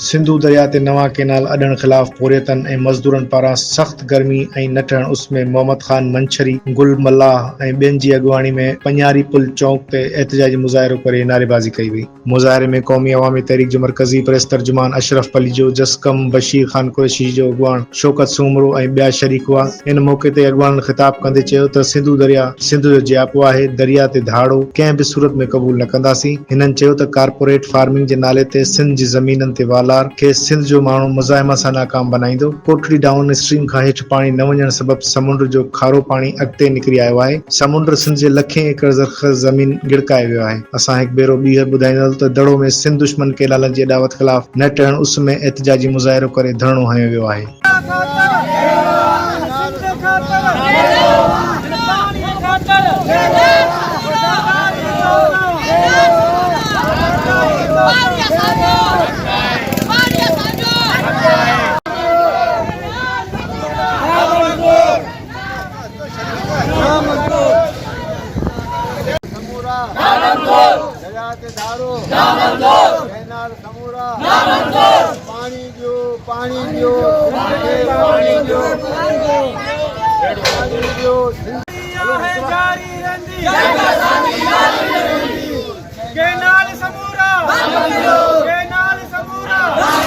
सिंधु दरिया ते नवां केनाल अॾण ख़िलाफ़ बोरियतन ऐं मज़दूरनि पारां सख़्त गर्मी ऐं न ठहण उस में मोहम्मद ख़ान मंछरी, गुल मल्लाह ऐं ॿियनि जी अॻुवाणी में पंजारी पुल चौक ते एहतिजाजी मुज़ाहिरो करे नारेबाज़ी कई वई। मुज़ाहिरे में क़ौमी अवामी तहरीक जो मरकज़ी प्रेस तर्जुमान अशरफ पली जो जसकम बशीर ख़ान कुरैशी जो अॻुवाण शौकत सूमरो ऐं ॿिया शरीक हुआ। इन मौक़े ते अॻुवाणनि ख़िताब कंदे चयो त सिंधु दरिया सिंध जो जियापो आहे, दरिया ते धाड़ो कंहिं बि सूरत में क़बूल न कंदासीं। हिननि चयो त कारपोरेट फार्मिंग जे नाले ते सिंध जी ज़मीननि ते वालार खे सिंध जो माण्हू मुज़ाहिमा सां नाकाम बनाईंदो। कोटड़ी डाउन स्ट्रीम खां हेठि पाणी न वञण सबबि समुंड जो खारो पाणी अॻिते निकिरी आयो आहे। समुंड सिंध जे लखें एकड़ ज़रख़्ज़ ज़मीन गिड़काए वियो आहे। असां हिकु भेरो ॿीहर ॿुधाईंदासीं त दड़ो में सिंध दुश्मन केनालनि जी अॾावत ख़िलाफ़ न ठहण उस में एहतिजाजी मुज़ाहिरो करे धरणो हंयो वियो आहे। पानी दियो जारी रहंदी